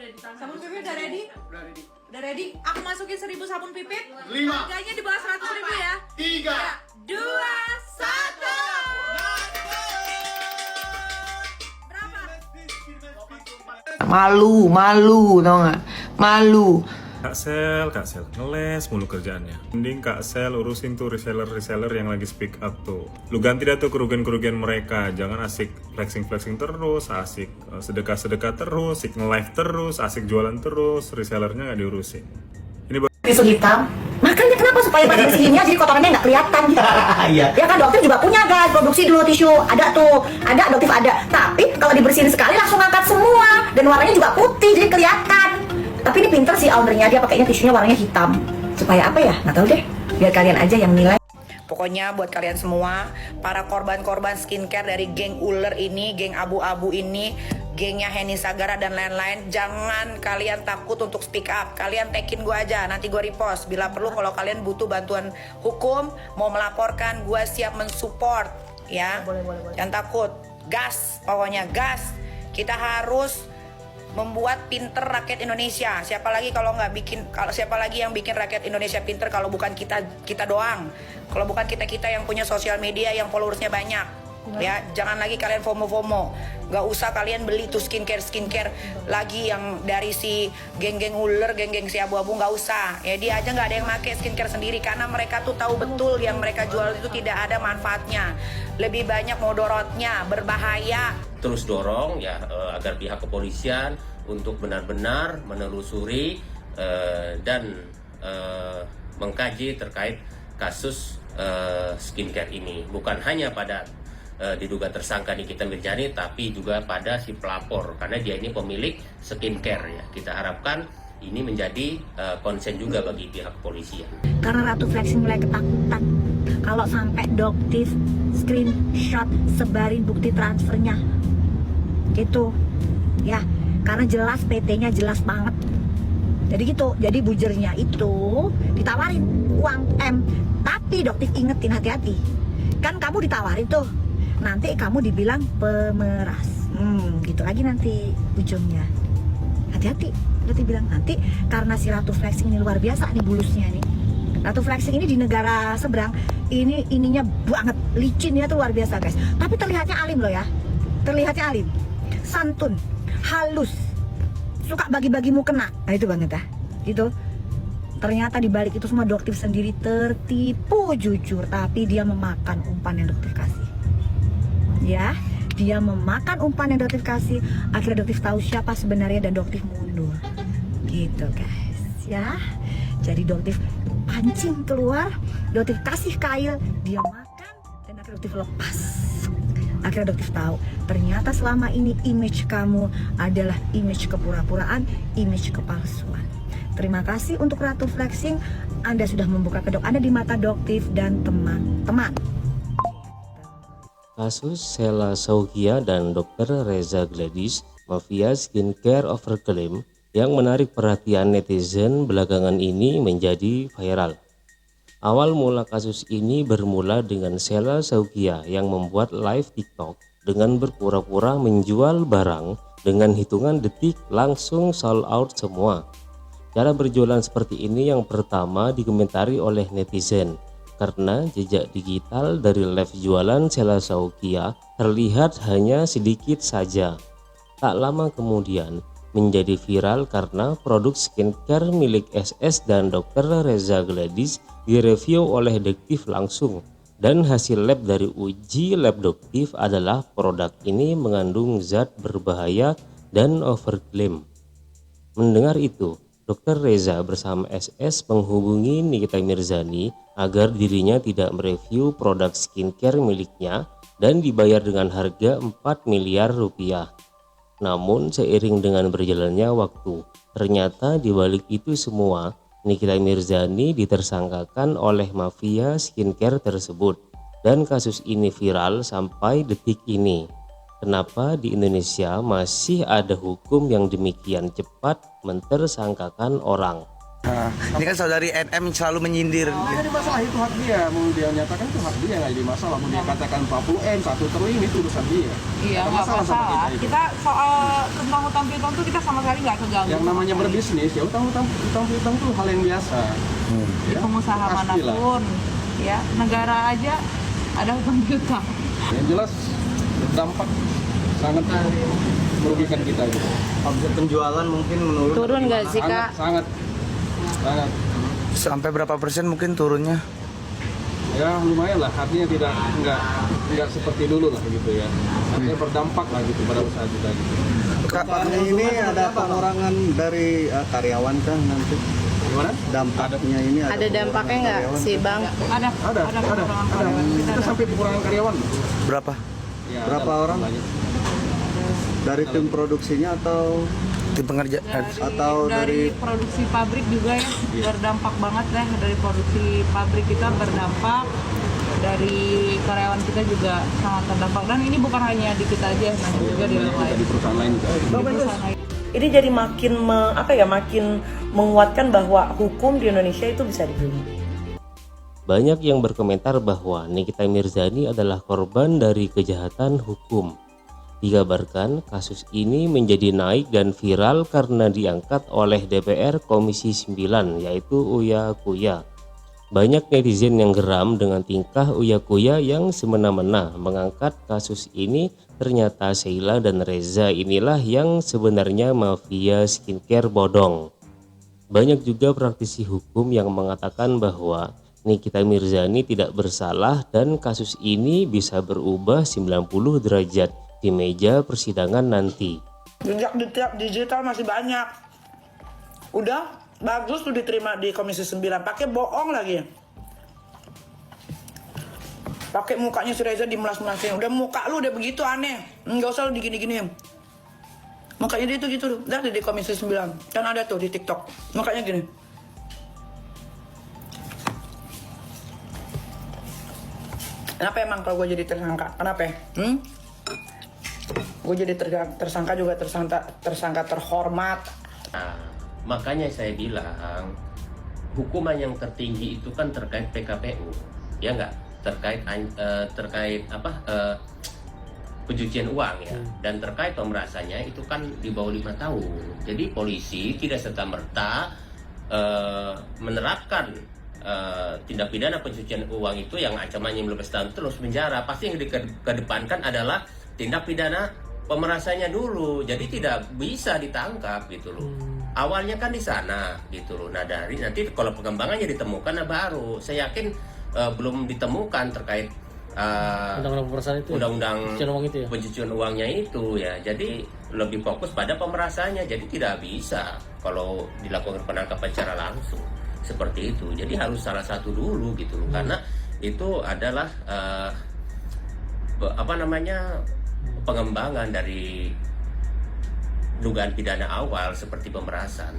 Sabun pipit udah ready? Udah ready. Udah ready? Aku masukin 1000 sabun pipit. 5, Harganya di bawah 100.000 ya. 3, 2, 1. Berapa? Malu tau nggak? Malu. Kak Sel, ngeles mulu kerjaannya. Mending Kak Sel urusin tuh reseller yang lagi speak up tuh. Lu ganti dah tuh kerugian-kerugian mereka. Jangan asik flexing terus, asik sedekah terus, asik nge-live terus, asik jualan terus, resellernya nggak diurusin. Ini tisu hitam, makanya kenapa supaya bersih-bersihnya jadi kotorannya nggak kelihatan gitu. Iya. Ya kan dokter juga punya guys, produksi dulu tisu, ada tuh, ada dokter ada. Tapi kalau dibersihin sekali langsung angkat semua dan warnanya juga putih jadi kelihatan. Tapi ini pinter sih ownernya, dia pakainya tisunya warnanya hitam. Supaya apa ya? Nggak tahu deh. Biar kalian aja yang nilai. Pokoknya buat kalian semua, para korban-korban skincare dari geng ular ini, geng abu-abu ini, gengnya Henny Sagara dan lain-lain, jangan kalian takut untuk speak up. Kalian tekin gue aja, nanti gue repost. Bila perlu kalau kalian butuh bantuan hukum, mau melaporkan, gue siap mensupport. Ya, boleh. Jangan takut. Gas, pokoknya gas. Kita harus membuat pinter rakyat Indonesia. Siapa lagi yang bikin rakyat Indonesia pinter kalau bukan kita doang. Kalau bukan kita yang punya sosial media yang followersnya banyak. Ya, jangan lagi kalian FOMO. Gak usah kalian beli tuh skincare lagi yang dari si geng-geng ular, geng-geng si abu-abu, gak usah. Ya dia aja nggak ada yang pakai skincare sendiri karena mereka tuh tahu betul yang mereka jual itu tidak ada manfaatnya. Lebih banyak modorotnya, berbahaya. Terus dorong ya agar pihak kepolisian untuk benar-benar menelusuri dan mengkaji terkait kasus skincare ini, bukan hanya pada diduga tersangka Nikita Mirzani tapi juga pada si pelapor karena dia ini pemilik skincare ya. Kita harapkan ini menjadi konsen juga bagi pihak kepolisian. Karena Ratu Flexing mulai ketakutan kalau sampai doktif screenshot sebarin bukti transfernya gitu ya, karena jelas PT-nya jelas banget. Jadi gitu, jadi bujernya itu ditawarin uang M, tapi doktif ingetin hati-hati. Kan kamu ditawarin tuh, nanti kamu dibilang pemeras, gitu lagi nanti ujungnya. Hati-hati, doktif bilang nanti karena si Ratu Flexing ini luar biasa nih bulusnya nih. Ratu Flexing ini di negara seberang ininya banget, licinnya tuh luar biasa guys. Tapi terlihatnya alim loh ya, terlihatnya alim, santun, halus, suka bagi-bagi mukena. Nah itu banget ya, gitu. Ternyata dibalik itu semua doktif sendiri tertipu jujur, tapi dia memakan umpan yang doktif kasih. Ya, dia memakan umpan yang doktif kasih. Akhirnya doktif tahu siapa sebenarnya dan doktif mundur. Gitu guys, ya. Jadi doktif pancing keluar, doktif kasih kail, dia makan dan akhirnya doktif lepas. Akhirnya doktif tahu ternyata selama ini image kamu adalah image kepura-puraan, image kepalsuan. Terima kasih untuk Ratu Flexing, Anda sudah membuka kedok Anda di mata doktif dan teman-teman. Kasus Sheila Shauqiah dan Dr. Reza Gladys, mafia skincare overclaim yang menarik perhatian netizen belakangan ini menjadi viral. Awal mula kasus ini bermula dengan Sheila Shauqiah yang membuat live TikTok dengan berpura-pura menjual barang dengan hitungan detik langsung sold out semua. Cara berjualan seperti ini yang pertama dikomentari oleh netizen karena jejak digital dari live jualan Sheila Shauqiah terlihat hanya sedikit saja. Tak lama kemudian menjadi viral karena produk skincare milik SS dan Dr. Reza Gladys direview oleh Doktif langsung, dan hasil lab dari uji lab Doktif adalah produk ini mengandung zat berbahaya dan overclaim. Mendengar itu, Dr. Reza bersama SS menghubungi Nikita Mirzani agar dirinya tidak mereview produk skincare miliknya dan dibayar dengan harga 4 miliar rupiah. Namun seiring dengan berjalannya waktu, ternyata di balik itu semua Nikita Mirzani ditersangkakan oleh mafia skincare tersebut dan kasus ini viral sampai detik ini. Kenapa di Indonesia masih ada hukum yang demikian cepat mentersangkakan orang? Nah, ini kan saudari NM selalu menyindir. Jadi masalah itu hak dia, mau dia nyatakan itu hak dia, nggak jadi masalah. Mau dia katakan 40M, 1 triliun itu urusan dia. Iya, Nggak nggak sama masalah. itu. Kita soal tentang utang piutang tuh kita sama sekali nggak keganggu. Yang namanya berbisnis, ya utang piutang itu hal yang biasa. Ya, Pengusaha pastilah. manapun, ya negara aja ada utang piutang. Yang jelas berdampak sangat merugikan kita gitu. Omset penjualan mungkin menurun. Turun nggak sih kak? Sangat. Sampai berapa persen mungkin turunnya? Ya lumayan lah, artinya nggak seperti dulu lah gitu ya. Artinya berdampak lah gitu pada usaha kita gitu. Kedepannya ini ada pengurangan dari karyawan kan nanti. Gimana? Dampaknya ini Ada dampaknya nggak sih bang? Ada pengurangan karyawan. Kita sampai pengurangan karyawan. Berapa? Ya, Berapa ada orang? banyak. dari tim produksinya atau Tim pengerja atau dari dari produksi pabrik juga ya berdampak banget lah. Dari produksi pabrik kita berdampak, dari karyawan kita juga sangat terdampak, dan ini bukan hanya di kita aja, nanti juga di orang lain. Di perusahaan lain juga. Di perusahaan lain. Ini jadi makin makin menguatkan bahwa hukum di Indonesia itu bisa dibeli. Banyak yang berkomentar bahwa Nikita Mirzani adalah korban dari kejahatan hukum. Dikabarkan kasus ini menjadi naik dan viral karena diangkat oleh DPR Komisi 9 yaitu Uya Kuya. Banyak netizen yang geram dengan tingkah Uya Kuya yang semena-mena mengangkat kasus ini. Ternyata Sheila dan Reza inilah yang sebenarnya mafia skincare bodong. Banyak juga praktisi hukum yang mengatakan bahwa Nikita Mirzani tidak bersalah dan kasus ini bisa berubah 90 derajat di meja persidangan nanti. Jejak digital masih banyak. Udah bagus tuh diterima di Komisi 9, pakai bohong lagi. Pakai mukanya si Reza dimelas-melasin. Udah muka lu udah begitu aneh. Enggak usah lu digini-gini. Mukanya dia tuh gitu. Udah di Komisi 9. Kan ada tuh di TikTok. Mukanya gini. Kenapa emang kalau gue jadi tersangka? Kenapa? Gue jadi tersangka juga tersangka terhormat. Nah, makanya saya bilang hukuman yang tertinggi itu kan terkait PKPU, ya nggak, terkait pencucian uang ya, dan terkait pemerasannya itu kan di bawah 5 tahun. Jadi polisi tidak serta-merta menerapkan tindak pidana pencucian uang itu yang ancamannya 15 tahun terus penjara. Pasti yang dikedepankan adalah tindak pidana pemerasannya dulu. Jadi tidak bisa ditangkap gitu loh. Awalnya kan di sana gitu loh. Nah dari nanti kalau pengembangannya ditemukan, nah baru saya yakin belum ditemukan terkait undang-undang pemerasan itu, undang-undang pencucian uang itu ya? pencucian uangnya itu ya. Jadi lebih fokus pada pemerasannya. Jadi tidak bisa kalau dilakukan penangkapan secara langsung seperti itu. Jadi harus salah satu dulu gitu loh. Karena itu adalah pengembangan dari dugaan pidana awal seperti pemerasan.